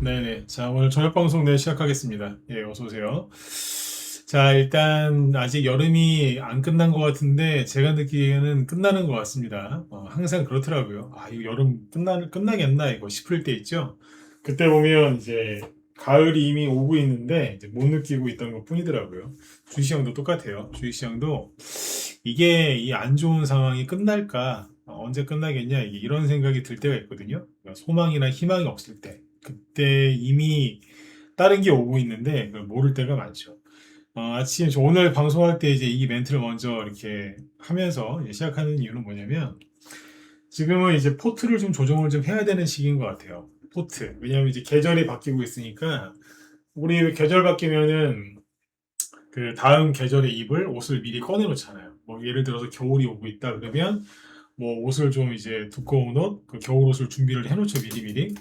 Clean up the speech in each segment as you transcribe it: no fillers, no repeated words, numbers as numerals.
네네. 자, 오늘 저녁 방송 시작하겠습니다. 예, 어서 오세요. 자, 일단 아직 여름이 안 끝난 것 같은데 제가 느끼기에는 끝나는 것 같습니다. 항상 그렇더라고요. 아, 이거 여름 끝나겠나 이거 싶을 때 있죠. 그때 보면 이제 가을이 이미 오고 있는데 이제 못 느끼고 있던 것 뿐이더라고요. 주식시장도 똑같아요. 주식시장도 이게 이 안 좋은 상황이 끝날까? 언제 끝나겠냐? 이런 생각이 들 때가 있거든요. 그러니까 소망이나 희망이 없을 때. 그때 이미 다른 게 오고 있는데 그걸 모를 때가 많죠. 아침 오늘 방송할 때 이제 이 멘트를 먼저 이렇게 하면서 이제 시작하는 이유는 뭐냐면 지금은 이제 포트를 좀 조정을 좀 해야 되는 시기인 것 같아요. 포트. 왜냐하면 이제 계절이 바뀌고 있으니까 우리 계절 바뀌면은 그 다음 계절에 입을 옷을 미리 꺼내 놓잖아요. 뭐 예를 들어서 겨울이 오고 있다 그러면 뭐 옷을 좀 이제 두꺼운 옷, 그 겨울 옷을 준비를 해놓죠 미리미리.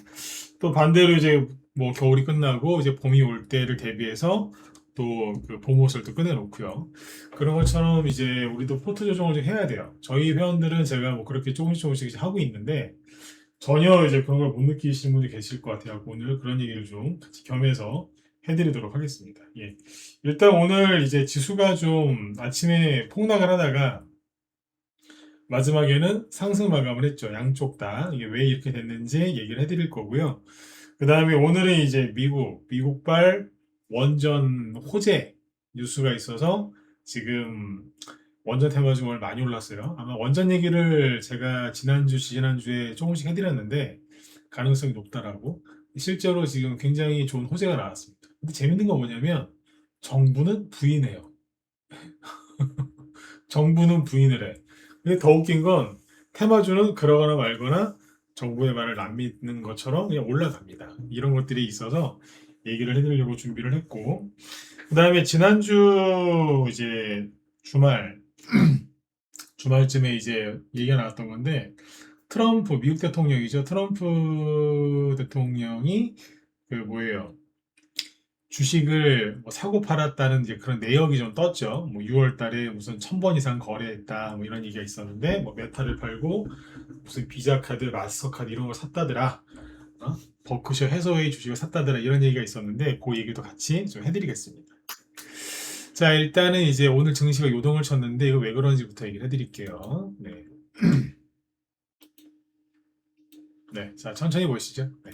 또 반대로 이제 뭐 겨울이 끝나고 이제 봄이 올 때를 대비해서 또 그 봄옷을 또 꺼내놓고요. 그런 것처럼 이제 우리도 포트 조정을 좀 해야 돼요. 저희 회원들은 제가 뭐 그렇게 조금씩 이제 하고 있는데 전혀 이제 그런 걸 못 느끼시는 분들이 계실 것 같아요. 오늘 그런 얘기를 좀 같이 겸해서 해드리도록 하겠습니다. 예. 일단 오늘 이제 지수가 좀 아침에 폭락을 하다가 마지막에는 상승 마감을 했죠. 양쪽 다. 이게 왜 이렇게 됐는지 얘기를 해드릴 거고요. 그 다음에 오늘은 이제 미국발 원전 호재 뉴스가 있어서 지금 원전 테마주 오늘 많이 올랐어요. 아마 원전 얘기를 제가 지난주에 조금씩 해드렸는데 가능성이 높다라고. 실제로 지금 굉장히 좋은 호재가 나왔습니다. 근데 재밌는 건 뭐냐면 정부는 부인해요. 정부는 부인을 해. 근데 더 웃긴 건 테마주는 그러거나 말거나 정부의 말을 안 믿는 것처럼 그냥 올라갑니다. 이런 것들이 있어서 얘기를 해드리려고 준비를 했고, 그 다음에 지난주 이제 주말쯤에 이제 얘기가 나왔던 건데, 미국 대통령이죠. 트럼프 대통령이 그 뭐예요? 주식을 뭐 사고 팔았다는 이제 그런 내역이 좀 떴죠. 뭐 6월 달에 무슨 1000번 이상 거래했다. 뭐 이런 얘기가 있었는데, 뭐 메타를 팔고 무슨 비자 카드, 마스터카드 이런 걸 샀다더라. 어? 버크셔 해서웨이 주식을 샀다더라. 이런 얘기가 있었는데, 그 얘기도 같이 좀 해드리겠습니다. 자, 일단은 이제 오늘 증시가 요동을 쳤는데, 이거 왜 그런지부터 얘기를 해드릴게요. 네. 네. 자, 천천히 보시죠. 네.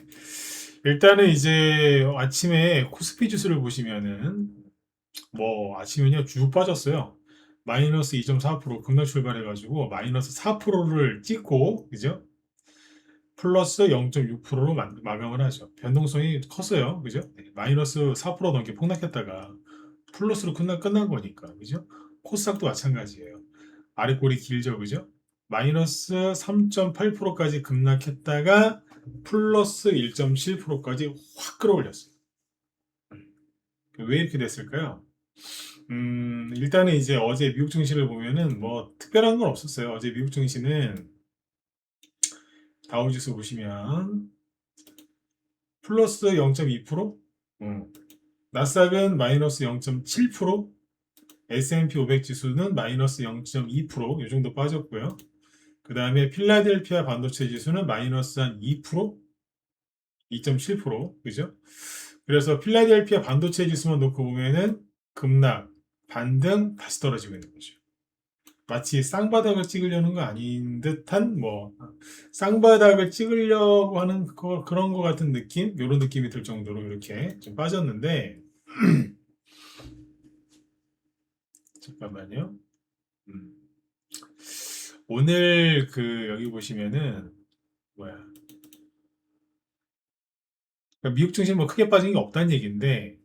일단은 이제 아침에 코스피 지수를 보시면은, 뭐, 아침에는요, 쭉 빠졌어요. 마이너스 2.4% 급락 출발해가지고, 마이너스 4%를 찍고, 그죠? 플러스 0.6%로 마감을 하죠. 변동성이 컸어요. 그죠? 네, 마이너스 4% 넘게 폭락했다가 플러스로 끝난 거니까. 그죠? 코스닥도 마찬가지예요. 아래 꼬리 길죠. 그죠? 마이너스 3.8%까지 급락했다가 플러스 1.7%까지 확 끌어올렸어요. 왜 이렇게 됐을까요? 일단은 이제 어제 미국 증시를 보면은 뭐 특별한 건 없었어요. 어제 미국 증시는 다우지수 보시면 플러스 0.2%? 나스닥은 마이너스 0.7%, S&P 500 지수는 마이너스 0.2%, 이 정도 빠졌고요. 그 다음에 필라델피아 반도체 지수는 마이너스 한 2%, 2.7%, 그죠? 그래서 필라델피아 반도체 지수만 놓고 보면은 급락, 반등, 다시 떨어지고 있는 거죠. 마치 쌍바닥을 찍으려는 거 아닌 듯한 뭐 쌍바닥을 찍으려고 하는 그런 거 같은 느낌, 이런 느낌이 들 정도로 이렇게 좀 빠졌는데 잠깐만요. 음. 오늘 그 여기 보시면은 뭐야? 그러니까 미국 증시 뭐 크게 빠진 게 없다는 얘기인데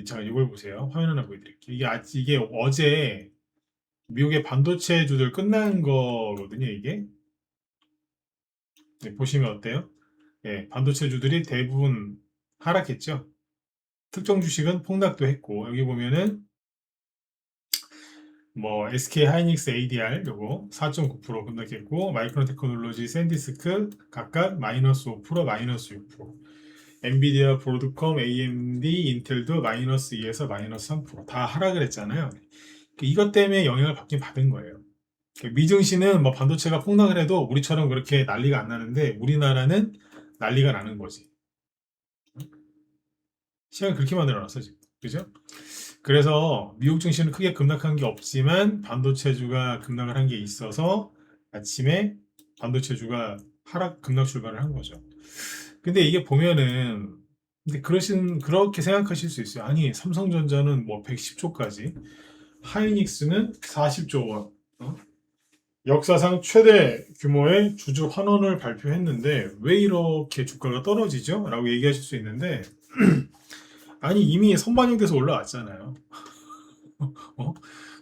자 이걸 보세요. 화면 하나 보여드릴게요. 이게 어제 미국의 반도체주들 끝난 거거든요. 이게 네, 보시면 어때요? 예, 반도체주들이 대부분 하락했죠. 특정 주식은 폭락도 했고 여기 보면은 뭐 SK 하이닉스 ADR 요거 4.9% 급락했고 마이크론 테크놀로지 샌디스크 각각 마이너스 5% 마이너스 6% 엔비디아 브로드컴 AMD 인텔도 마이너스 2에서 마이너스 3%다 하락을 했잖아요. 이것 때문에 영향을 받긴 받은 거예요. 미증시는 뭐 반도체가 폭락을 해도 우리처럼 그렇게 난리가 안 나는데 우리나라는 난리가 나는 거지. 시장 그렇게 만들어놨어 지금. 그죠? 그래서 미국 증시는 크게 급락한 게 없지만 반도체주가 급락을 한 게 있어서 아침에 반도체주가 하락 급락 출발을 한 거죠. 근데 이게 보면은 근데 그렇게 생각하실 수 있어요. 아니 삼성전자는 뭐 110조까지, 하이닉스는 40조 원, 역사상 최대 규모의 주주 환원을 발표했는데 왜 이렇게 주가가 떨어지죠? 라고 얘기하실 수 있는데 아니 이미 선반영돼서 올라왔잖아요. 어?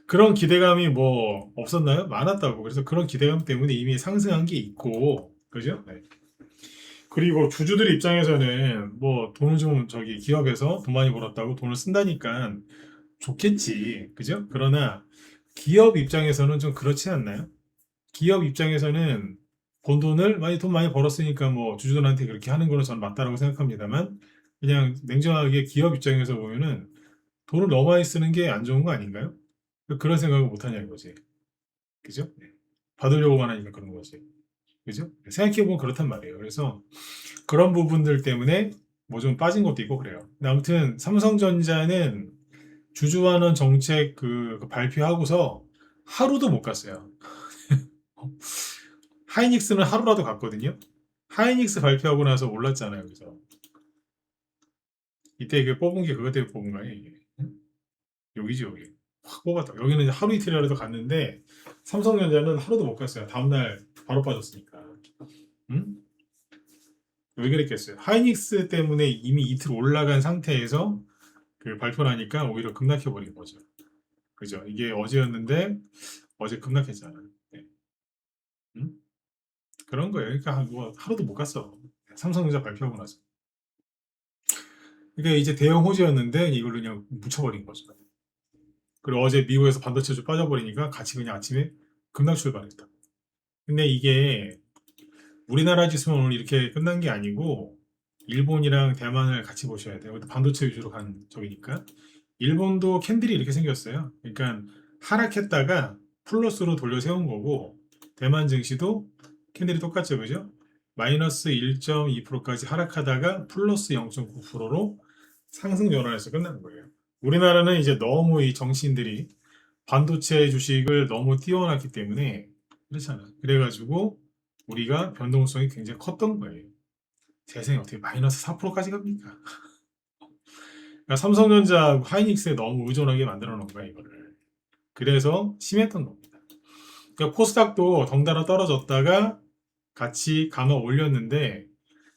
그런 기대감이 뭐 없었나요? 많았다고. 그래서 그런 기대감 때문에 이미 상승한 게 있고, 그죠? 네. 그리고 주주들 입장에서는 뭐 돈을 좀 저기 기업에서 돈 많이 벌었다고 돈을 쓴다니까 좋겠지, 그죠? 그러나 기업 입장에서는 좀 그렇지 않나요? 기업 입장에서는 번 돈을 돈 많이 벌었으니까 뭐 주주들한테 그렇게 하는 거는 저는 맞다라고 생각합니다만 그냥 냉정하게 기업 입장에서 보면은 돈을 너무 많이 쓰는 게 안 좋은 거 아닌가요? 그런 생각을 못 하냐 이거지. 그죠? 네. 받으려고만 하니까 그런 거지. 그죠? 생각해보면 그렇단 말이에요. 그래서 그런 부분들 때문에 뭐 좀 빠진 것도 있고 그래요. 근데 아무튼 삼성전자는 주주환원 정책 그 발표하고서 하루도 못 갔어요. 하이닉스는 하루라도 갔거든요. 하이닉스 발표하고 나서 올랐잖아요. 그래서 이때 그 뽑은 게 그것 때문에 뽑은 거예요. 이게. 여기지 여기. 확 뽑았다. 여기는 하루 이틀이라도 갔는데 삼성전자는 하루도 못 갔어요. 다음날 바로 빠졌으니까. 응? 왜 그랬겠어요? 하이닉스 때문에 이미 이틀 올라간 상태에서 그 발표를 하니까 오히려 급락해버린 거죠. 그죠? 이게 어제였는데 어제 급락했잖아. 네. 응? 그런 거예요. 그러니까 뭐 하루도 못 갔어. 삼성전자 발표하고 나서. 그러니까 이제 대형 호재였는데 이걸 그냥 묻혀버린 거죠. 그리고 어제 미국에서 반도체주 빠져버리니까 같이 그냥 아침에 급락 출발했다. 근데 이게 우리나라 지수는 오늘 이렇게 끝난 게 아니고 일본이랑 대만을 같이 보셔야 돼요. 반도체 위주로 간 적이니까. 일본도 캔들이 이렇게 생겼어요. 그러니까 하락했다가 플러스로 돌려 세운 거고 대만 증시도 캔들이 똑같죠. 그죠? 마이너스 1.2%까지 하락하다가 플러스 0.9%로 상승 전환해서 끝나는 거예요. 우리나라는 이제 너무 이 정치인들이 반도체 주식을 너무 띄워놨기 때문에 그렇잖아. 그래가지고 우리가 변동성이 굉장히 컸던 거예요. 세상에 어떻게 마이너스 4%까지 갑니까? 그러니까 삼성전자 하이닉스에 너무 의존하게 만들어 놓은 거야 이거를. 그래서 심했던 겁니다. 그러니까 코스닥도 덩달아 떨어졌다가 같이 감아 올렸는데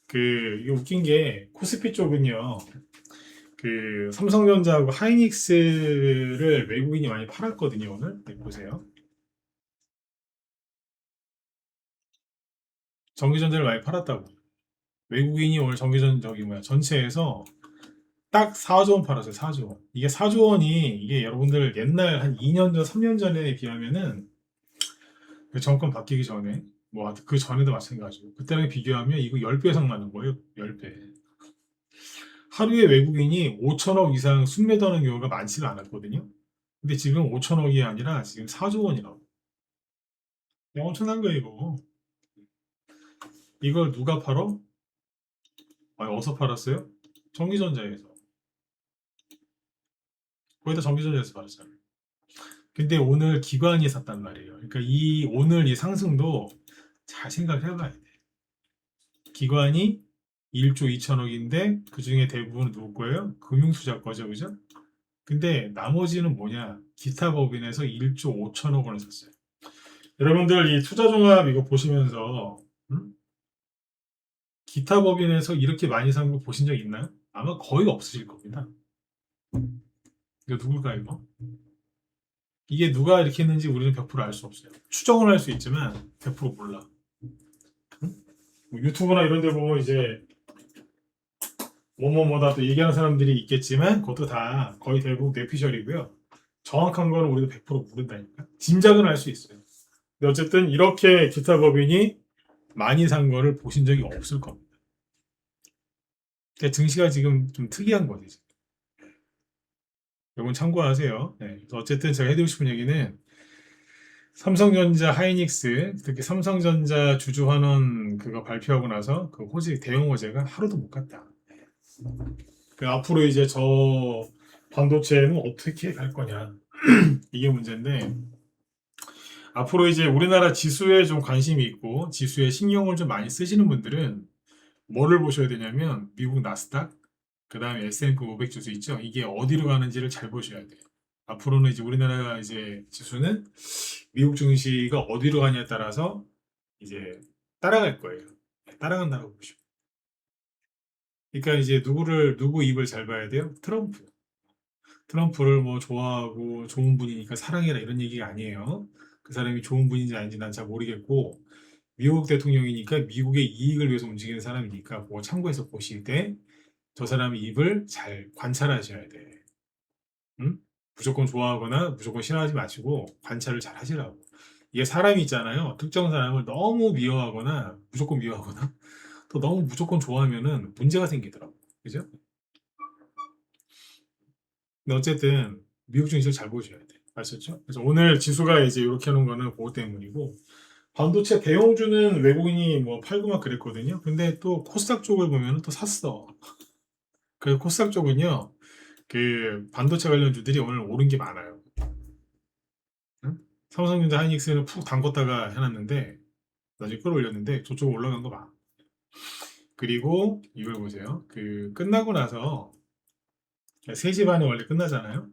이게 웃긴 게 코스피 쪽은요. 그 삼성전자하고 하이닉스를 외국인이 많이 팔았거든요 오늘. 네, 보세요. 전기전자를 많이 팔았다고. 외국인이 오늘 전체에서 딱 4조 원 팔았어요. 4조 원. 이게 4조 원이 이게 여러분들 옛날 한 2년 전, 3년 전에 비하면은 그 정권 바뀌기 전에 뭐 그 전에도 마찬가지고 그때랑 비교하면 이거 10배 이상 많은 거예요. 10배. 하루에 외국인이 5천억 이상 순매도하는 경우가 많지가 않았거든요. 근데 지금 5천억이 아니라 지금 4조 원이라고. 엄청난 거예요, 이거. 이걸 누가 팔어? 아니, 어디서 팔았어요? 전기전자에서. 거기다 전기전자에서 팔았잖아요. 근데 오늘 기관이 샀단 말이에요. 그러니까 오늘 이 상승도 잘 생각을 해봐야 돼. 기관이 1조 2천억인데 그 중에 대부분 누구 거예요? 금융투자 거죠, 그죠? 근데 나머지는 뭐냐? 기타 법인에서 1조 5천억 원을 샀어요. 여러분들 이 투자종합 이거 보시면서 기타 법인에서 이렇게 많이 산 거 보신 적 있나요? 아마 거의 없으실 겁니다. 이거 누굴까요, 이거? 이게 누가 이렇게 했는지 우리는 100%알 수 없어요. 추정을 할 수 있지만 100% 몰라. 뭐 유튜브나 이런 데 보면 이제 뭐뭐뭐다 또 얘기하는 사람들이 있겠지만 그것도 다 거의 대부분 뇌피셜이고요. 정확한 거는 우리도 100% 모른다니까. 짐작은 할 수 있어요. 근데 어쨌든 이렇게 기타 법인이 많이 산 거를 보신 적이 없을 겁니다. 증시가 지금 좀 특이한 거지. 이건 참고하세요. 네. 어쨌든 제가 해드리고 싶은 얘기는 삼성전자, 하이닉스, 특히 삼성전자 주주환원 그거 발표하고 나서 그 대형 호재가 하루도 못 갔다. 그 앞으로 이제 저 반도체는 어떻게 갈 거냐. 이게 문제인데, 앞으로 이제 우리나라 지수에 좀 관심이 있고, 지수에 신경을 좀 많이 쓰시는 분들은 뭐를 보셔야 되냐면, 미국 나스닥, 그 다음에 S&P 500 지수 있죠? 이게 어디로 가는지를 잘 보셔야 돼요. 앞으로는 이제 우리나라 이제 지수는 미국 증시가 어디로 가냐에 따라서 이제 따라갈 거예요. 따라간다고 보시고. 그러니까 이제 누구 입을 잘 봐야 돼요? 트럼프. 트럼프를 뭐 좋아하고 좋은 분이니까 사랑해라 이런 얘기가 아니에요. 그 사람이 좋은 분인지 아닌지 난 잘 모르겠고, 미국 대통령이니까 미국의 이익을 위해서 움직이는 사람이니까 뭐 참고해서 보실 때 저 사람의 입을 잘 관찰하셔야 돼. 응? 무조건 좋아하거나 무조건 싫어하지 마시고 관찰을 잘 하시라고. 이게 사람이 있잖아요. 특정 사람을 너무 미워하거나 무조건 미워하거나 또 너무 무조건 좋아하면은 문제가 생기더라고. 그죠? 근데 어쨌든 미국 증시를 잘 보셔야 돼. 아셨죠? 그래서 오늘 지수가 이제 이렇게 하는 거는 그거 때문이고, 반도체 대형주는 외국인이 뭐 팔고 막 그랬거든요. 근데 또 코스닥 쪽을 보면 또 샀어. 그 코스닥 쪽은요, 그 반도체 관련주들이 오늘 오른 게 많아요. 응? 삼성전자 하이닉스는 푹 담궜다가 해놨는데 나중에 끌어올렸는데 저쪽 올라간 거 봐. 그리고 이걸 보세요. 그 끝나고 나서 3시 반에 원래 끝나잖아요.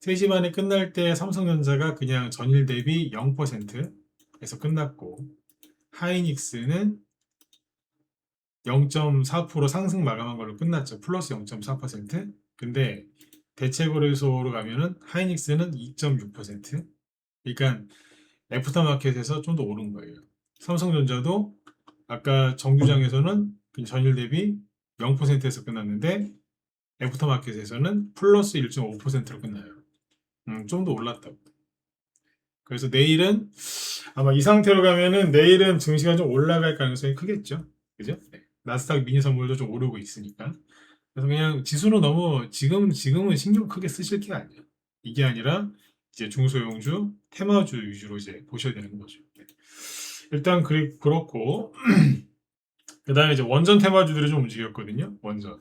3시 반에 끝날 때 삼성전자가 그냥 전일 대비 0%에서 끝났고, 하이닉스는 0.4% 상승 마감한 걸로 끝났죠. 플러스 0.4%. 근데 대체거래소로 가면은 하이닉스는 2.6%. 그러니까 애프터마켓에서 좀 더 오른 거예요. 삼성전자도 아까 정규장에서는 전일 대비 0%에서 끝났는데 애프터마켓에서는 플러스 1.5%로 끝나요. 좀 더 올랐다고. 그래서 내일은 아마 이 상태로 가면은 내일은 증시가 좀 올라갈 가능성이 크겠죠. 그죠? 네. 나스닥 미니 선물도 좀 오르고 있으니까. 그래서 그냥 지수는 너무 지금은 신경 크게 쓰실 게 아니에요. 이게 아니라 이제 중소형주, 테마주 위주로 이제 보셔야 되는 거죠. 네. 일단 그렇고 그다음에 이제 원전 테마주들이 좀 움직였거든요. 원전.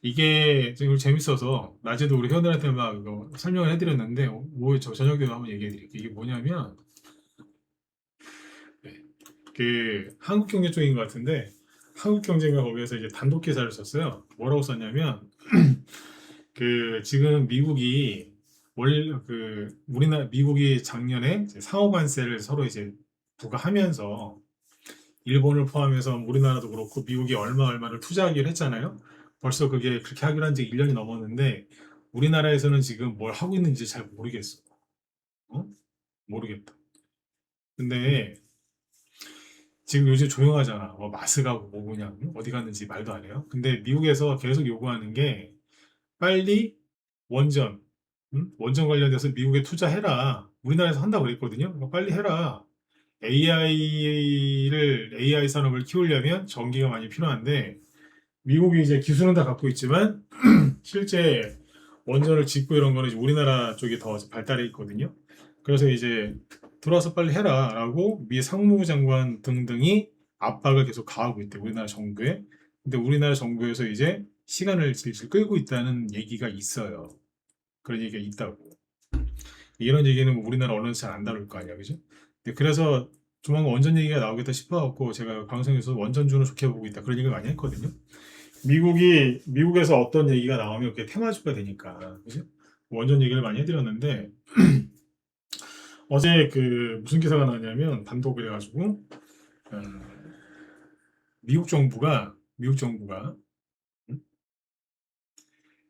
이게 좀 재밌어서 낮에도 우리 회원들한테 막 이거 설명을 해드렸는데 오후에 저녁 때도 한번 얘기해드릴게요. 이게 뭐냐면 네, 그 한국경제 쪽인 것 같은데 한국경제가 거기에서 이제 단독 기사를 썼어요. 뭐라고 썼냐면 그 지금 미국이 우리나라 미국이 작년에 상호 관세를 서로 이제 부과하면서 일본을 포함해서 우리나라도 그렇고 미국이 얼마를 투자하기로 했잖아요. 벌써 그게 그렇게 하기로 한 지 1년이 넘었는데 우리나라에서는 지금 뭘 하고 있는지 잘 모르겠어. 어? 모르겠다. 근데 지금 요즘 조용하잖아. 뭐 마스 가고 뭐 그냥 어디 갔는지 말도 안 해요. 근데 미국에서 계속 요구하는 게 빨리 원전, 원전 관련돼서 미국에 투자해라. 우리나라에서 한다고 그랬거든요. 그러니까 빨리 해라. AI 산업을 키우려면 전기가 많이 필요한데 미국이 이제 기술은 다 갖고 있지만 실제 원전을 짓고 이런 거는 이제 우리나라 쪽이 더 발달해 있거든요. 그래서 이제 들어와서 빨리 해라라고 미 상무부 장관 등등이 압박을 계속 가하고 있대 우리나라 정부에. 근데 우리나라 정부에서 이제 시간을 질질 끌고 있다는 얘기가 있어요. 그런 얘기가 있다고. 이런 얘기는 뭐 우리나라 언론에서 잘 안 다룰 거 아니야, 그죠? 그래서 조만간 원전 얘기가 나오겠다 싶어갖고 제가 방송에서 원전주는 좋게 보고 있다 그런 얘기를 많이 했거든요. 미국에서 어떤 얘기가 나오면 그게 테마주가 되니까, 그죠? 원전 얘기를 많이 해드렸는데 어제 그 무슨 기사가 나왔냐면 단독을 해가지고 어, 미국 정부가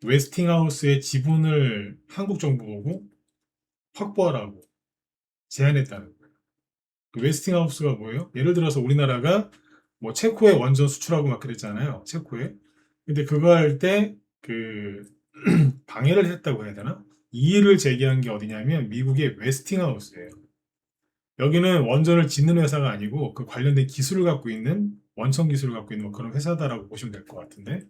웨스팅하우스의 지분을 한국 정부 보고 확보하라고 제안했다는 거예요. 그 웨스팅하우스가 뭐예요? 예를 들어서 우리나라가 뭐 체코에 원전 수출하고 막 그랬잖아요. 체코에. 근데 그거 할 때 그 방해를 했다고 해야 되나? 이의를 제기한 게 어디냐면 미국의 웨스팅하우스예요. 여기는 원전을 짓는 회사가 아니고 그 관련된 기술을 갖고 있는 원천 기술을 갖고 있는 뭐 그런 회사다라고 보시면 될 것 같은데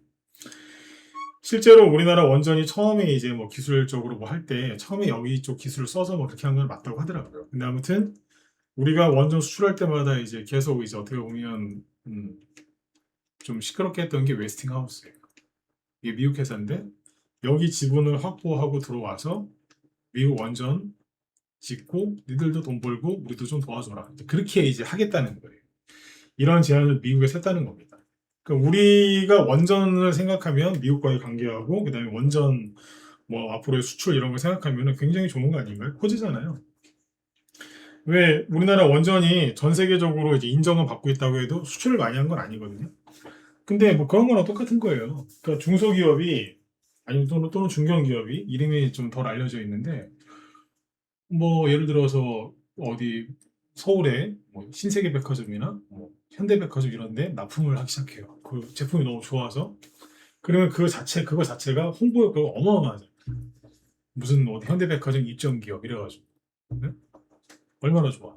실제로 우리나라 원전이 처음에 이제 뭐 기술적으로 뭐 할 때 처음에 여기 쪽 기술을 써서 뭐 그렇게 한 건 맞다고 하더라고요. 근데 아무튼 우리가 원전 수출할 때마다 이제 계속 이제 어떻게 보면 좀 시끄럽게 했던 게 웨스팅하우스예요. 이게 미국 회사인데 여기 지분을 확보하고 들어와서 미국 원전 짓고 니들도 돈 벌고 우리도 좀 도와줘라. 그렇게 이제 하겠다는 거예요. 이런 제안을 미국에서 했다는 겁니다. 그러니까 우리가 원전을 생각하면 미국과의 관계하고 그다음에 원전 뭐 앞으로의 수출 이런 걸 생각하면 굉장히 좋은 거 아닌가요? 호재잖아요. 왜 우리나라 원전이 전 세계적으로 이제 인정을 받고 있다고 해도 수출을 많이 한 건 아니거든요. 근데 뭐 그런 거랑 똑같은 거예요. 그러니까 중소기업이 아니면 또는 중견기업이 이름이 좀 덜 알려져 있는데 뭐 예를 들어서 어디 서울에 뭐 신세계백화점이나 뭐 현대백화점 이런데 납품을 하기 시작해요. 그 제품이 너무 좋아서 그러면 그거 자체가 홍보 효과가 어마어마하죠. 무슨 어디 현대백화점 입점 기업 이래가지고 네? 얼마나 좋아.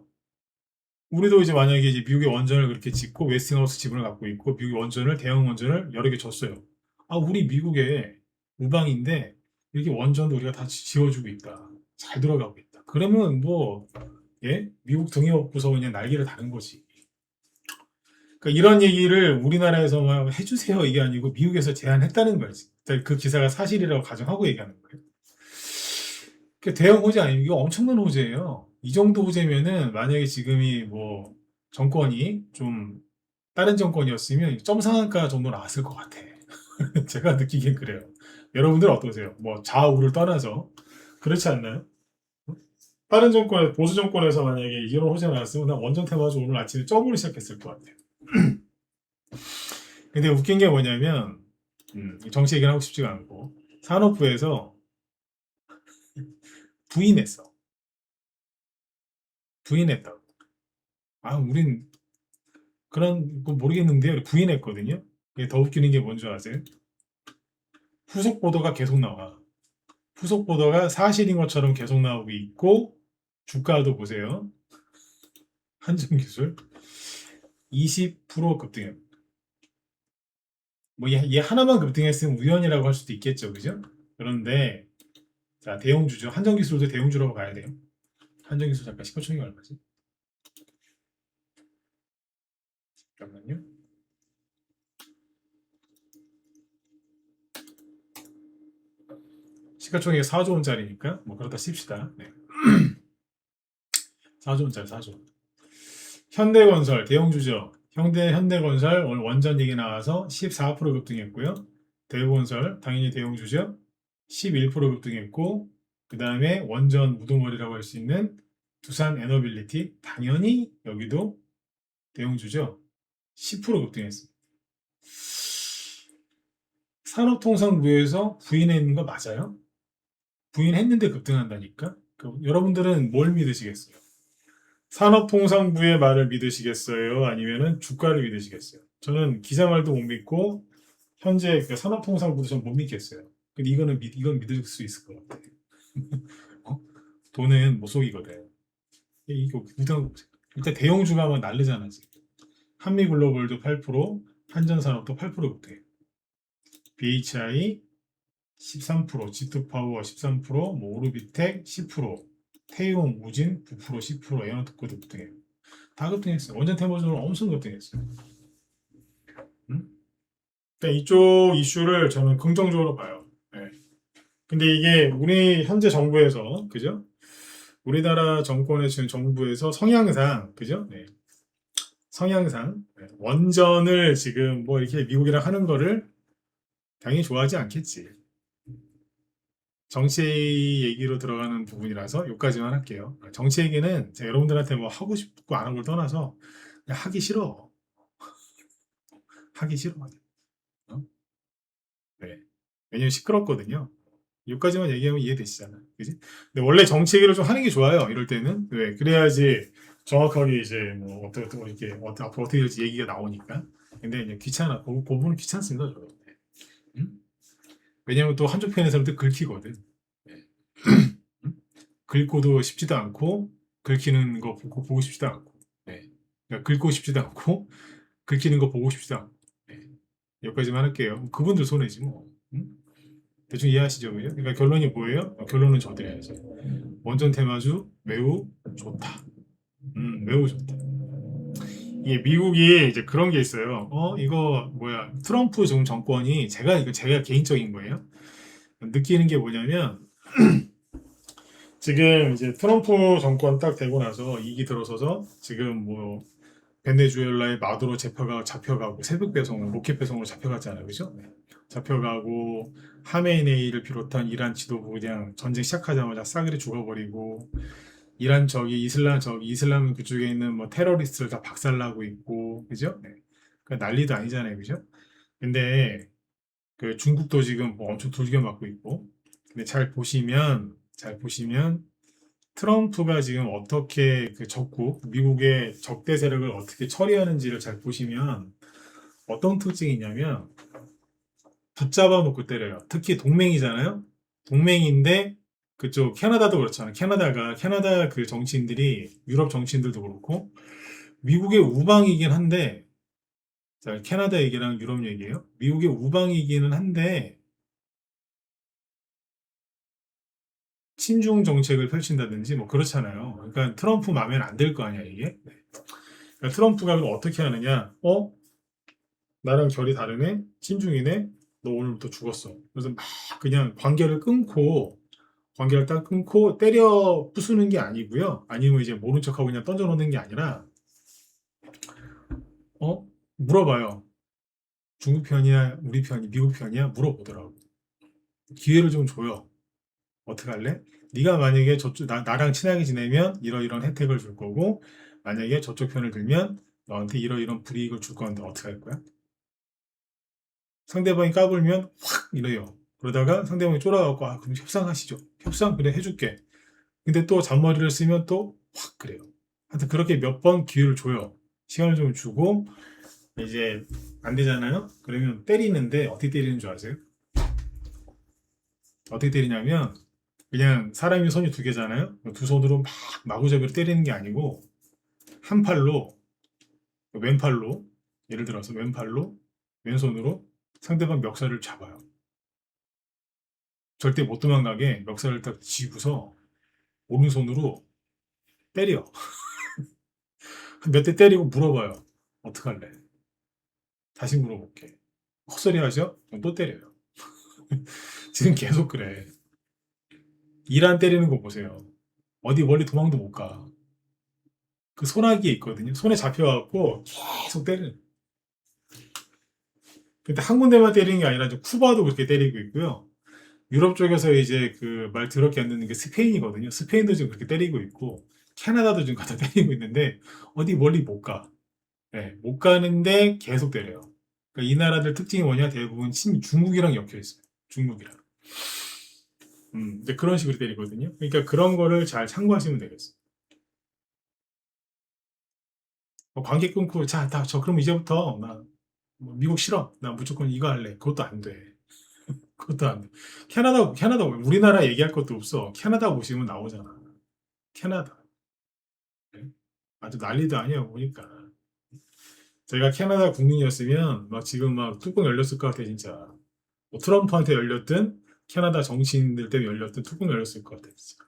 우리도 이제 만약에 이제 미국의 원전을 그렇게 짓고 웨스팅하우스 지분을 갖고 있고 미국 원전을 대형 원전을 여러 개 줬어요. 아 우리 미국에 우방인데 이렇게 원전도 우리가 다 지어주고 있다. 잘 돌아가고 있다. 그러면 뭐 예? 미국 등에 업고서 그냥 날개를 다는 거지. 그러니까 이런 얘기를 우리나라에서만 해주세요 이게 아니고 미국에서 제안했다는 거지. 그러니까 그 기사가 사실이라고 가정하고 얘기하는 거예요. 그 대형 호재 아니에요. 이거 엄청난 호재예요. 이 정도 호재면은 만약에 지금이 뭐 정권이 좀 다른 정권이었으면 점상한가 정도 나왔을 것 같아. 제가 느끼기엔 그래요. 여러분들은 어떠세요? 뭐 좌우를 떠나서 그렇지 않나요? 다른 정권에 보수 정권에서 만약에 이런 호재가 나왔으면 난 원전 테마주 오늘 아침에 점으로 시작했을 것 같아요. 근데 웃긴 게 뭐냐면 정치 얘기를 하고 싶지가 않고 산업부에서 부인했어. 부인했다고. 아, 우린 그런 거 모르겠는데요. 부인했거든요. 이게 더 웃기는 게 뭔지 아세요? 후속 보도가 계속 나와. 후속 보도가 사실인 것처럼 계속 나오고 있고 주가도 보세요. 한전기술 20% 급등해. 뭐 얘 하나만 급등했으면 우연이라고 할 수도 있겠죠, 그죠? 그런데 자 대형주죠. 한전기술도 대형주라고 봐야 돼요. 한전기술 잠깐 시가총액이 얼마지? 잠깐만요. 시가총액이 4조 원짜리니까 뭐 그렇다 칩시다. 네. 4조 원짜리 4조 원. 현대건설 대형주죠. 현대건설 오늘 원전 얘기 나와서 14% 급등했고요. 대우건설 당연히 대형주죠. 11% 급등했고 그 다음에 원전 우두머리라고 할 수 있는 두산 에너빌리티 당연히 여기도 대형주죠. 10% 급등했습니다. 산업통상부에서 부인했는 거 맞아요? 부인했는데 급등한다니까? 여러분들은 뭘 믿으시겠어요? 산업통상부의 말을 믿으시겠어요? 아니면은 주가를 믿으시겠어요? 저는 기자 말도 못 믿고 현재 그 산업통상부도 전 못 믿겠어요. 근데 이건 믿을 수 있을 것 같아요. 어? 돈은 못 속이거든. 이거 무당 일단 대형주가만 날르잖아 지금. 한미글로벌도 8%, 한전산업도 8% 급등해. BHI 13%, G2파워 13%, 뭐 오르비텍 10%, 태용, 우진 9%, 10%, 에너특구도 급등해요. 다 급등했어요. 원전 테마주는 엄청 급등했어요. 음? 그러니까 이쪽 이슈를 저는 긍정적으로 봐요. 네. 근데 이게 우리 현재 정부에서 그죠? 우리나라 정권의 지금 정부에서 성향상 그죠? 네. 성향상 네. 원전을 지금 뭐 이렇게 미국이랑 하는 거를 당연히 좋아하지 않겠지. 정치 얘기로 들어가는 부분이라서 여기까지만 할게요. 정치 얘기는 제가 여러분들한테 뭐 하고 싶고 안 하고 를 떠나서 그냥 하기 싫어. 하기 싫어. 어? 네. 왜냐면 시끄럽거든요. 여기까지만 얘기하면 이해되시잖아. 그지? 근데 원래 정치 얘기를 좀 하는 게 좋아요. 이럴 때는. 왜? 그래야지 정확하게 이제 뭐 어떻게 이렇게 앞으로 어떻게 될지 얘기가 나오니까. 근데 이제 귀찮아. 그 부분은 귀찮습니다. 저는. 음? 왜냐면 또 한쪽 편의 사람들 긁히거든. 네. 긁고도 싶지도 않고 긁히는 거 보고 싶지도 않고 네. 그러니까 긁고 싶지도 않고 긁히는 거 보고 싶지도 않고 네. 여기까지만 할게요. 그분들 손해지 뭐. 대충 이해하시죠? 그러니까 결론이 뭐예요? 결론은 저드려야죠. 원전 테마주 매우 좋다. 매우 좋다. 이게 미국이 이제 그런 게 있어요. 이거 뭐야? 트럼프 지금 정권이 제가 개인적인 거예요. 느끼는 게 뭐냐면 지금 이제 트럼프 정권 딱 되고 나서 이기 들어서서 지금 뭐 베네수엘라의 마두로 잡혀가고 새벽 배송, 로켓 배송으로 잡혀갔잖아요, 그죠? 네. 잡혀가고 하메네이를 비롯한 이란 지도부 그냥 전쟁 시작하자마자 싸그리 죽어버리고 이란 이슬람 그쪽에 있는 뭐 테러리스트를 다 박살나고 있고, 그죠? 네. 그 난리도 아니잖아요, 그죠? 근데 그 중국도 지금 뭐 엄청 두들겨 맞고 있고, 근데 잘 보시면 트럼프가 지금 어떻게 그 미국의 적대 세력을 어떻게 처리하는지를 잘 보시면 어떤 특징이 있냐면 붙잡아 놓고 때려요. 특히 동맹이잖아요. 동맹인데 그쪽 캐나다도 그렇잖아요. 캐나다 그 정치인들이 유럽 정치인들도 그렇고 미국의 우방이긴 한데 자, 캐나다 얘기랑 유럽 얘기예요. 미국의 우방이기는 한데 친중 정책을 펼친다든지 뭐 그렇잖아요. 그러니까 트럼프 마음에는 안 들 거 아니야 이게. 네. 그러니까 트럼프가 그럼 어떻게 하느냐? 나랑 결이 다르네? 친중이네? 너 오늘부터 죽었어. 그래서 막 그냥 관계를 딱 끊고 때려 부수는 게 아니고요. 아니면 이제 모른 척하고 그냥 던져놓는 게 아니라, 물어봐요. 중국 편이야, 우리 편이, 미국 편이야? 물어보더라고. 기회를 좀 줘요. 어떻게 할래? 네가 만약에 나랑 친하게 지내면 이러이런 혜택을 줄 거고, 만약에 저쪽 편을 들면 너한테 이러이런 불이익을 줄 건데 어떻게 할 거야? 상대방이 까불면 확 이래요. 그러다가 상대방이 쫄아갖고 그럼 협상하시죠. 협상 그래 해줄게. 근데 또 잔머리를 쓰면 또 확 그래요. 하여튼 그렇게 몇 번 기회를 줘요. 시간을 좀 주고 이제 안 되잖아요. 그러면 때리는데 어떻게 때리는 줄 아세요? 어떻게 때리냐면 그냥 사람이 손이 두 개잖아요. 두 손으로 막 마구잡이로 때리는 게 아니고 한 팔로 왼팔로 예를 들어서 왼손으로 상대방 멱살을 잡아요. 절대 못 도망가게 멱살을 딱 쥐고서 오른손으로 때려. 몇 대 때리고 물어봐요. 어떡할래? 다시 물어볼게. 헛소리 하죠? 그럼 또 때려요. 지금 계속 그래. 이란 때리는 거 보세요. 어디 멀리 도망도 못 가. 그 소나기에 있거든요. 손에 잡혀갖고 계속 때리는. 근데 한 군데만 때리는 게 아니라 쿠바도 그렇게 때리고 있고요. 유럽 쪽에서 이제 그 말 더럽게 안 듣는 게 스페인이거든요. 스페인도 지금 그렇게 때리고 있고, 캐나다도 지금 갖다 때리고 있는데, 어디 멀리 못 가. 네, 못 가는데 계속 때려요. 그러니까 이 나라들 특징이 뭐냐? 대부분 중국이랑 엮여 있어요. 중국이랑. 이제 그런 식으로 때리거든요. 그러니까 그런 거를 잘 참고하시면 되겠어요. 관계 끊고, 자, 그럼 이제부터, 뭐 미국 싫어. 나 무조건 이거 할래. 그것도 안 돼. 그것도 안 돼. 캐나다, 우리나라 얘기할 것도 없어. 캐나다 보시면 나오잖아. 캐나다. 네? 아주 난리도 아니야, 보니까. 제가 캐나다 국민이었으면, 지금 뚜껑 열렸을 것 같아, 진짜. 뭐 트럼프한테 열렸든, 캐나다 정치인들 때문에 열렸든, 뚜껑 열렸을 것 같아, 진짜.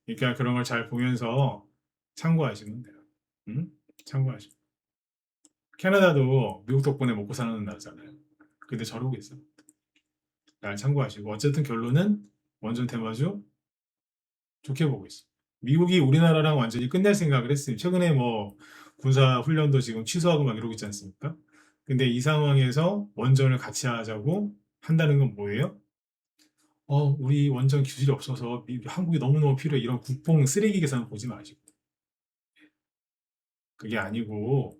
그러니까 그런 걸 잘 보면서 참고하시면 돼요. 응? 참고하시면. 캐나다도 미국 덕분에 먹고 사는 나라잖아요. 근데 저러고 있어. 날 참고하시고. 어쨌든 결론은 원전 테마주 좋게 보고 있어. 미국이 우리나라랑 완전히 끝낼 생각을 했어요. 최근에 뭐 군사 훈련도 지금 취소하고 막 이러고 있지 않습니까? 근데 이 상황에서 원전을 같이 하자고 한다는 건 뭐예요? 우리 원전 기술이 없어서 한국이 너무너무 필요해. 이런 국뽕 쓰레기 계산 보지 마시고. 그게 아니고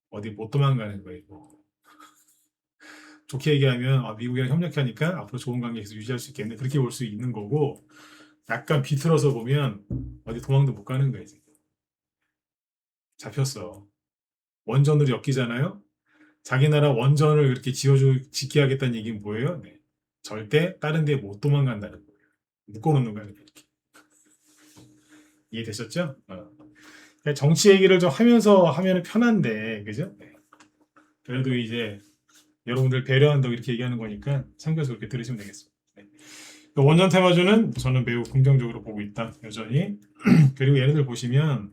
어디 못 도망가는 거예요. 좋게 얘기하면 미국이랑 협력하니까 앞으로 좋은 관계 계속 유지할 수 있겠네. 그렇게 볼 수 있는 거고 약간 비틀어서 보면 어디 도망도 못 가는 거예요. 지금. 잡혔어. 원전으로 엮이잖아요. 자기 나라 원전을 그렇게 짓게 하겠다는 얘기는 뭐예요? 네. 절대 다른 데 못 도망간다는 거예요. 묶어놓는 거예요. 이렇게. 이해되셨죠? 그러니까 정치 얘기를 좀 하면서 하면 편한데, 그죠? 네. 그래도 이제 여러분들 배려한다고 이렇게 얘기하는 거니까 참고해서 그렇게 들으시면 되겠습니다. 네. 원전 테마주는 저는 매우 긍정적으로 보고 있다. 여전히. 그리고 얘네들 보시면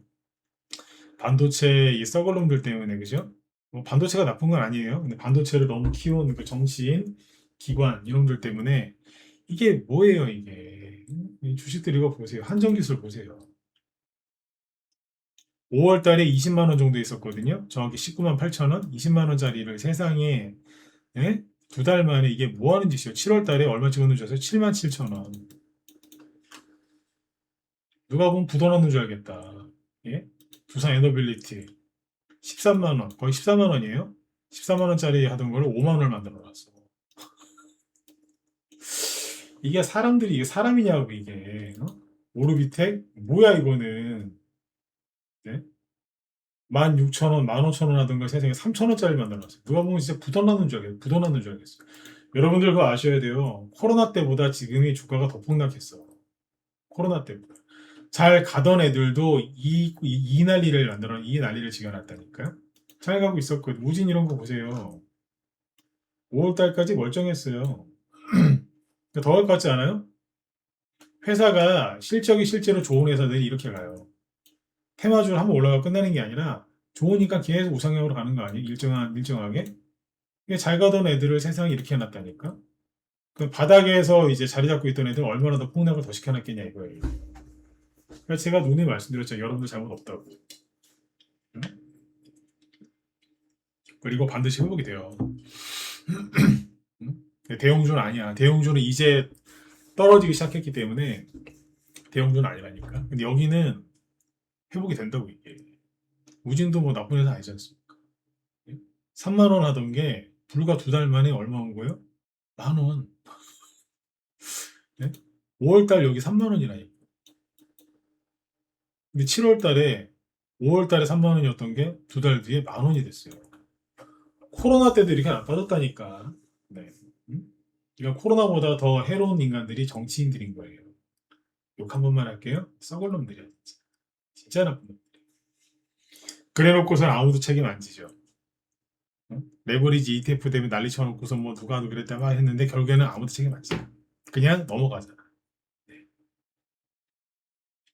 반도체 이 썩을 놈들 때문에 그죠? 뭐 반도체가 나쁜 건 아니에요. 근데 반도체를 너무 키운 그 정치인, 기관 이놈들 때문에 이게 뭐예요 이게? 이 주식들 이거 보세요. 한정기술 보세요. 5월 달에 20만 원 정도 있었거든요. 정확히 19만 8천 원, 20만 원짜리를 세상에 예? 두 달 만에 이게 뭐 하는 짓이에요? 7월 달에 얼마 찍었는 줄 아세요? 7만 7천 원. 누가 보면 부도 났는 줄 알겠다. 예? 두산 에너빌리티 13만 원, 거의 14만 원이에요. 14만 원짜리 하던 걸 5만 원을 만들어 놨어. 이게 사람들이 이게 사람이냐고 이게 어? 오르비텍 뭐야 이거는 네? 16,000원, 15,000원 하던 걸 세상에 3,000원짜리 만들어 놨어요. 누가 보면 진짜 부도 났는 줄 알겠어요. 부도 났는 줄 알겠어요. 여러분들 그거 아셔야 돼요. 코로나 때보다 지금이 주가가 더 폭락했어. 코로나 때보다. 잘 가던 애들도 이 난리를 만들어, 이 난리를 지어놨다니까요. 잘 가고 있었거든. 우진 이런 거 보세요. 5월달까지 멀쩡했어요. 더 갈 것 같지 않아요? 회사가 실적이 실제로 좋은 회사들이 이렇게 가요. 테마주를 한번 올라가 끝나는 게 아니라 좋으니까 계속 우상향으로 가는 거 아니에요? 일정하게? 이게 잘 가던 애들을 세상에 이렇게 해놨다니까? 그 바닥에서 이제 자리 잡고 있던 애들 얼마나 더 폭락을 더 시켜놨겠냐 이거예요. 그러니까 제가 누누이 말씀드렸죠. 여러분들 잘못 없다고. 응? 그리고 반드시 회복이 돼요. 응? 대형주는 아니야. 대형주는 이제 떨어지기 시작했기 때문에 대형주는 아니라니까. 근데 여기는 회복이 된다고 이게. 우진도 뭐 나쁜 회사 아니지 않습니까? 3만 원 하던 게 불과 두 달 만에 얼마 온 거예요? 만 원. 네? 5월 달 여기 3만 원이라니까. 근데 7월 달에 5월 달에 3만 원이었던 게 두 달 뒤에 만 원이 됐어요. 코로나 때도 이렇게 안 빠졌다니까. 네. 음? 그러니까 코로나보다 더 해로운 인간들이 정치인들인 거예요. 욕 한 번만 할게요. 썩을 놈들이야. 진짜. 진짜 나쁜 놈. 그래 놓고선 아무도 책임 안 지죠. 레버리지 ETF 때문에 난리 쳐놓고서 뭐 누가 그랬다 막 했는데 결국에는 아무도 책임 안 져. 그냥 넘어가잖아. 네.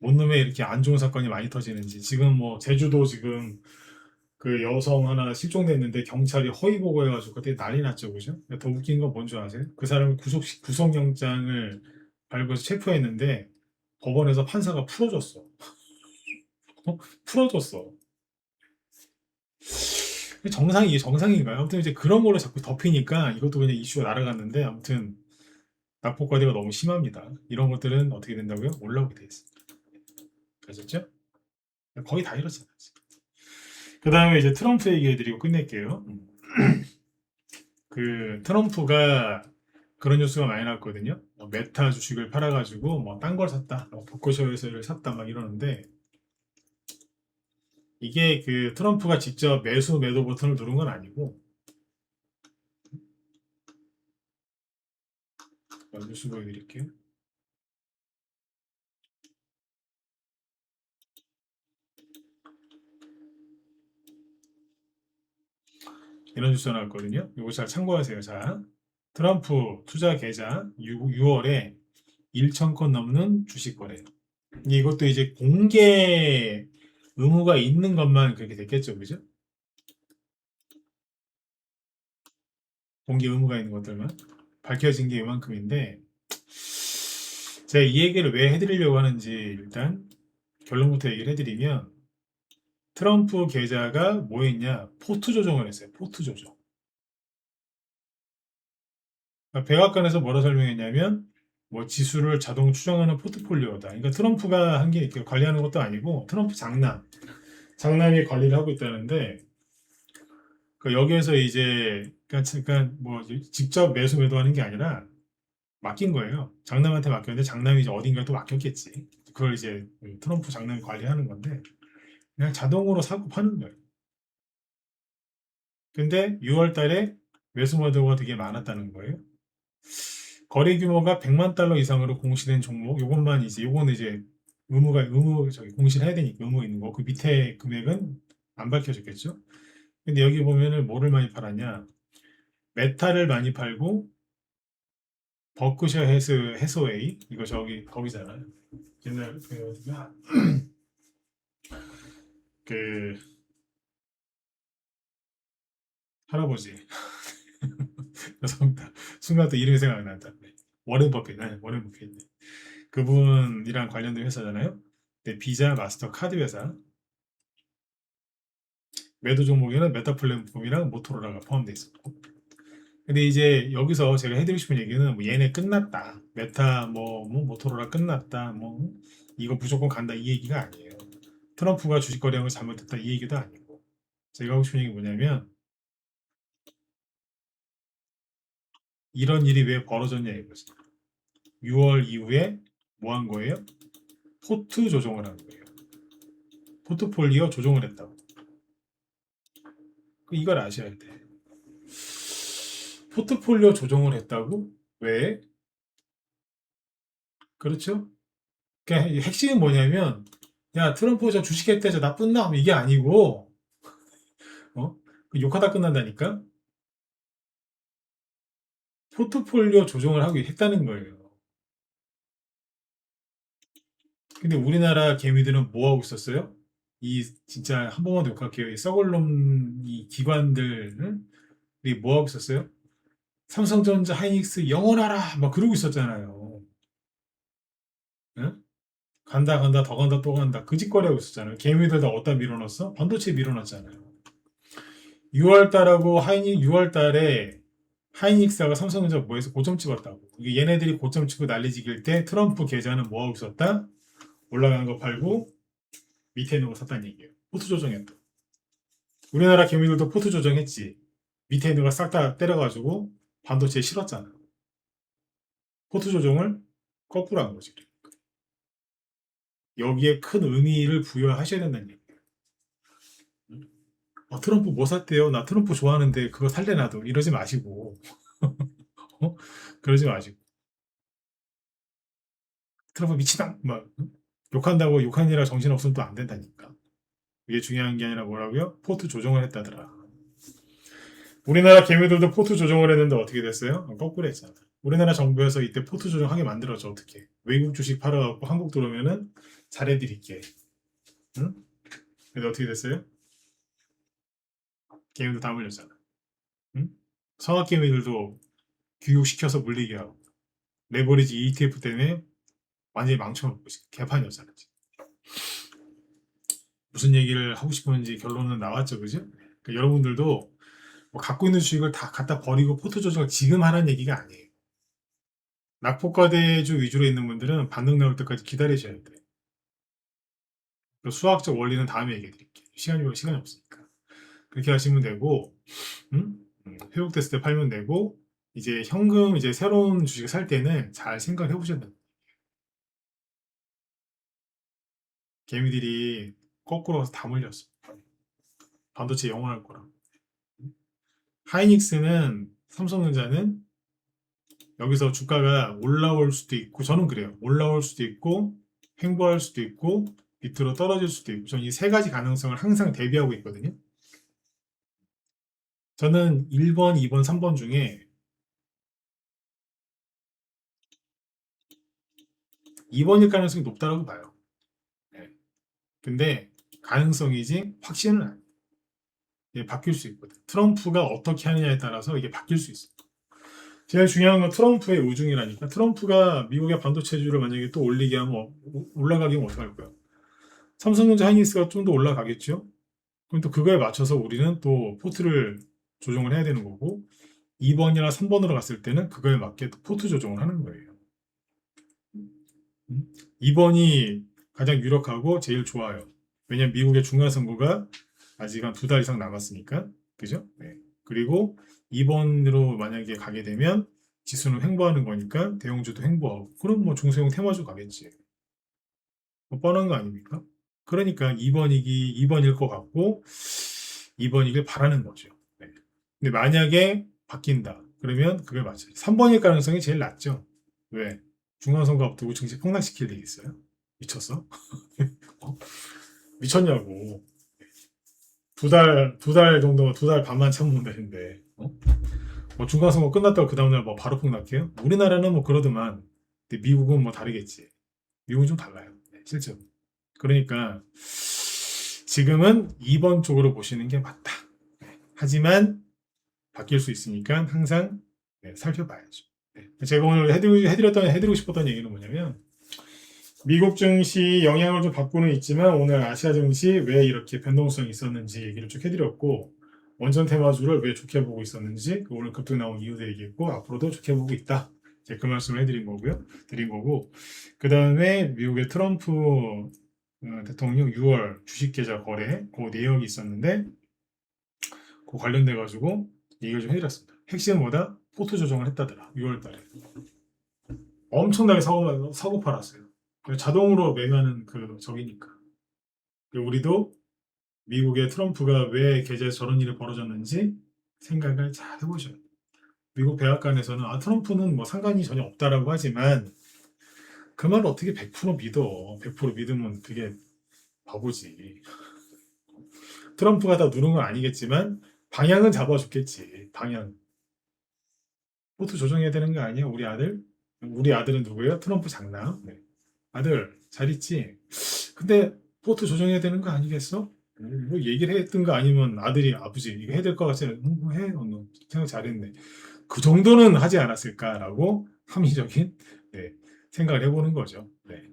뭔 놈에 이렇게 안 좋은 사건이 많이 터지는지. 지금 뭐 제주도 지금 그 여성 하나 실종됐는데 경찰이 허위 보고해가지고 그때 난리 났죠, 그죠? 더 웃긴 건 뭔 줄 아세요? 그 사람을 구속영장을 발부해서 체포했는데 법원에서 판사가 풀어줬어. 풀어줬어. 정상이 이게 정상인가요? 아무튼 이제 그런 걸로 자꾸 덮이니까 이것도 그냥 이슈가 날아갔는데 아무튼 낙폭과대가 너무 심합니다. 이런 것들은 어떻게 된다고요? 올라오게 돼 있습니다. 아셨죠? 거의 다 이렇잖아요. 그 다음에 이제 트럼프 얘기해드리고 끝낼게요. 그 트럼프가 그런 뉴스가 많이 나왔거든요. 뭐 메타 주식을 팔아가지고 뭐 딴 걸 샀다, 뭐 버커셔에서를 샀다 막 이러는데 이게 그 트럼프가 직접 매수 매도 버튼을 누른 건 아니고 뉴스 보여드릴게요. 이런 뉴스가 나왔거든요. 이거 잘 참고하세요. 자, 트럼프 투자 계좌 6월에 1천 건 넘는 주식 거래. 이것도 이제 공개 의무가 있는 것만 그렇게 됐겠죠, 그죠? 공개 의무가 있는 것들만 밝혀진 게 이만큼인데 제가 이 얘기를 왜 해드리려고 하는지 일단 결론부터 얘기를 해드리면 트럼프 계좌가 뭐 했냐? 포트 조정을 했어요. 포트 조정. 그러니까 백악관에서 뭐라 설명했냐면 뭐 지수를 자동 추정하는 포트폴리오다. 그러니까 트럼프가 한 게 이렇게 관리하는 것도 아니고 트럼프 장남이 관리를 하고 있다는데 그러니까 여기에서 이제 그러니까 뭐 직접 매수 매도하는 게 아니라 맡긴 거예요. 장남한테 맡겼는데 장남이 이제 어딘가에 또 맡겼겠지. 그걸 이제 트럼프 장남이 관리하는 건데 그냥 자동으로 사고 파는 거예요. 근데 6월 달에 매수 매도가 되게 많았다는 거예요. 거래 규모가 100만 달러 이상으로 공시된 종목, 요거는 이제 저기 공시를 해야 되니까 의무 있는 거. 그 밑에 금액은 안 밝혀졌겠죠. 근데 여기 보면은 뭐를 많이 팔았냐? 메타를 많이 팔고 버크셔 해스웨이 이거 저기 거기잖아요. 옛날 그 어디가 그 할아버지 죄송합니다. 순간 또 이름이 생각난다. 네. 워렌 버핏, 네, 워렌 버핏. 그분이랑 관련된 회사잖아요. 네, 비자 마스터 카드 회사. 매도 종목에는 메타플랫폼이랑 모토로라가 포함되어 있었고. 근데 이제 여기서 제가 해드리고 싶은 얘기는 뭐 얘네 끝났다. 메타 뭐 모토로라 끝났다. 뭐 이거 무조건 간다 이 얘기가 아니에요. 트럼프가 주식 거래한 걸 잘못했다 이 얘기도 아니고. 제가 하고 싶은 얘기 뭐냐면 이런 일이 왜 벌어졌냐 이거지. 6월 이후에 뭐 한 거예요? 포트 조정을 한 거예요. 포트폴리오 조정을 했다고. 이걸 아셔야 돼. 포트폴리오 조정을 했다고? 왜? 그렇죠? 그러니까 핵심이 뭐냐면 야 트럼프 저 주식했대 저 나쁜 놈 이게 아니고 어? 욕하다 끝난다니까? 포트폴리오 조정을 하고 했다는 거예요. 근데 우리나라 개미들은 뭐 하고 있었어요? 이 진짜 한 번만 더 욕할게요. 이 썩을 놈 이 기관들이 뭐 하고 있었어요? 삼성전자, 하이닉스 영원하라 막 그러고 있었잖아요. 응? 간다 간다 더 간다 또 간다 그 짓거리 하고 있었잖아요. 개미들 다 어디다 밀어넣었어? 반도체 밀어넣었잖아요. 6월 달하고 하이닉 6월 달에 하이닉스가 삼성전자 뭐해서 고점 찍었다고. 이게 얘네들이 고점 치고 난리지길 때 트럼프 계좌는 뭐 하고 있었다? 올라가는 거 팔고 밑에 있는 거 샀다는 얘기예요. 포트 조정했다. 우리나라 개미들도 포트 조정했지. 밑에 있는 거 싹 다 때려가지고 반도체에 실었잖아. 포트 조정을 거꾸로 한 거지. 여기에 큰 의미를 부여하셔야 된다는 얘기예요. 트럼프 뭐 샀대요? 나 트럼프 좋아하는데 그거 살래 나도 이러지 마시고 어? 그러지 마시고 트럼프 미치다 막 욕한다고 욕하느라 정신없으면 또 안 된다니까. 이게 중요한 게 아니라 뭐라고요? 포트 조정을 했다더라. 우리나라 개미들도 포트 조정을 했는데 어떻게 됐어요? 거꾸로 했잖아. 우리나라 정부에서 이때 포트 조정하게 만들어줘. 어떻게? 외국 주식 팔아갖고 한국 들어오면은 잘해드릴게. 응? 근데 어떻게 됐어요? 개미들 다 물렸잖아. 응? 성악 개미들도 교육시켜서 물리게 하고 레버리지 ETF 때문에 완전히 망쳐놓고 개판이었잖아. 무슨 얘기를 하고 싶었는지 결론은 나왔죠, 그죠? 그러니까 여러분들도 뭐 갖고 있는 주식을 다 갖다 버리고 포트 조정을 지금 하라는 얘기가 아니에요. 낙폭과대주 위주로 있는 분들은 반등 나올 때까지 기다리셔야 돼요. 수학적 원리는 다음에 얘기해 드릴게요. 시간이 없으니까. 그렇게 하시면 되고, 회복됐을 때 팔면 되고, 이제 현금, 이제 새로운 주식을 살 때는 잘 생각을 해보셔야 돼요. 개미들이 거꾸로 다 물렸어. 반도체 영원할 거라. 하이닉스는 삼성전자는 여기서 주가가 올라올 수도 있고, 저는 그래요. 올라올 수도 있고, 횡보할 수도 있고, 밑으로 떨어질 수도 있고, 저는 이 세 가지 가능성을 항상 대비하고 있거든요. 저는 1번, 2번, 3번 중에 2번일 가능성이 높다고 봐요. 네. 근데 가능성이지 확신은 아니에요. 이게 바뀔 수 있거든. 트럼프가 어떻게 하느냐에 따라서 이게 바뀔 수 있어요. 제일 중요한 건 트럼프의 우중이라니까. 트럼프가 미국의 반도체주를 만약에 또 올리게 하면 올라가게 하면 어떡할 거야? 삼성전자 하이닉스가 좀 더 올라가겠죠? 그럼 또 그거에 맞춰서 우리는 또 포트를 조정을 해야 되는 거고 2번이나 3번으로 갔을 때는 그거에 맞게 또 포트 조정을 하는 거예요. 2번이 가장 유력하고 제일 좋아요. 왜냐면 미국의 중간선거가 아직 한 2달 이상 남았으니까. 그죠? 네. 그리고 2번으로 만약에 가게 되면 지수는 횡보하는 거니까 대형주도 횡보하고 그럼 뭐 중소형 테마주 가겠지. 뭐 뻔한 거 아닙니까? 그러니까 2번일 것 같고 2번이길 바라는 거죠. 네. 근데 만약에 바뀐다. 그러면 그걸 맞죠. 3번일 가능성이 제일 낮죠. 왜? 중간선거 앞두고 증시 폭락시킬 일이 있어요? 미쳤어? 어? 미쳤냐고. 2달 정도, 2달 반만 참으면 되는데, 뭐 중간선거 끝났다고 그 다음날 뭐 바로 폭락해요? 우리나라는 뭐 그러더만, 근데 미국은 뭐 다르겠지. 미국은 좀 달라요. 네, 실제로. 그러니까, 지금은 2번 쪽으로 보시는 게 맞다. 하지만 바뀔 수 있으니까 항상 살펴봐야죠. 제가 오늘 해드리고 싶었던 얘기는 뭐냐면 미국 증시 영향을 좀 받고는 있지만 오늘 아시아 증시 왜 이렇게 변동성이 있었는지 얘기를 쭉 해드렸고 원전 테마주를 왜 좋게 보고 있었는지 오늘 급등 나온 이유도 얘기했고 앞으로도 좋게 보고 있다. 그 말씀을 해드린 거고 그 다음에 미국의 트럼프 대통령 6월 주식 계좌 거래 그 내역이 있었는데 그 관련돼 가지고 얘기를 좀 해드렸습니다. 핵심은 뭐다? 포트 조정을 했다더라. 6월 달에 엄청나게 사고 팔았어요. 자동으로 매매하는 그 적이니까. 우리도 미국의 트럼프가 왜 계좌에서 저런 일이 벌어졌는지 생각을 잘 해보셔야 돼요. 미국 백악관에서는 트럼프는 뭐 상관이 전혀 없다라고 하지만 그 말을 어떻게 100% 믿어. 100% 믿으면 그게 바보지. 트럼프가 다 누른 건 아니겠지만 방향은 잡아줬겠지. 방향. 포트 조정해야 되는 거 아니야? 우리 아들? 우리 아들은 누구예요? 트럼프 장남. 네. 아들 잘 있지? 근데 포트 조정해야 되는 거 아니겠어? 뭐 얘기를 했던 거 아니면 아들이 아버지 이거 해야 될 것 같지 않아? 뭐 해? 너 생각 잘했네. 그 정도는 하지 않았을까라고 합리적인 생각을 해보는 거죠. 네.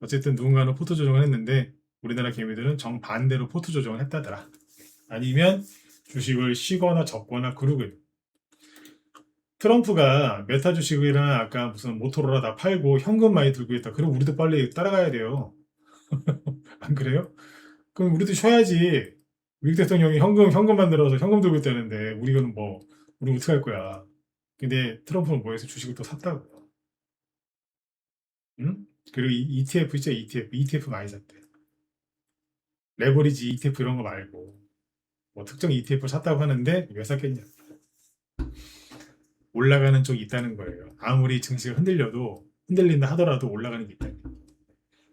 어쨌든 누군가는 포트 조정을 했는데 우리나라 개미들은 정반대로 포트 조정을 했다더라. 아니면 주식을 쉬거나 접거나 그러고요. 트럼프가 메타 주식이랑 아까 무슨 모토로라 다 팔고 현금 많이 들고 있다. 그럼 우리도 빨리 따라가야 돼요. 안 그래요? 그럼 우리도 쉬어야지. 미국 대통령이 현금 만들어서 현금 들고 있다는데 우리는 뭐 우리 어떻게 할 거야? 근데 트럼프는 뭐해서 주식을 또 샀다고요. 응? 그리고 ETF 있죠? ETF 많이 샀대. 레버리지 ETF 이런 거 말고 뭐 특정 ETF를 샀다고 하는데 왜 샀겠냐? 올라가는 쪽이 있다는 거예요. 아무리 증시가 흔들린다 하더라도 올라가는 게 있다.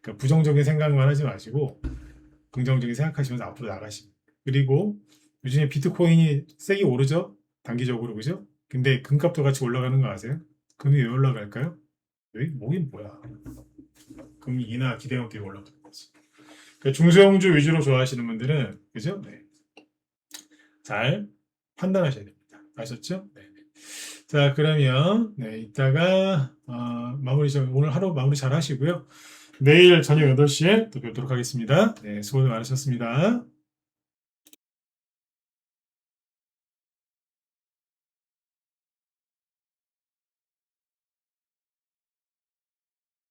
그러니까 부정적인 생각만 하지 마시고 긍정적인 생각하시면서 앞으로 나가십니다. 그리고 요즘에 비트코인이 세게 오르죠? 단기적으로 그죠? 근데 금값도 같이 올라가는 거 아세요? 금이 왜 올라갈까요? 왜? 뭐긴 뭐야. 금이 인하 기대감 때문에 올라가는 거지. 그러니까 중소형주 위주로 좋아하시는 분들은 그죠? 네. 잘 판단하셔야 됩니다. 아셨죠? 네. 자, 그러면 이따가 오늘 하루 마무리 잘 하시고요. 내일 저녁 8시에 또 뵙도록 하겠습니다. 네, 수고 많으셨습니다.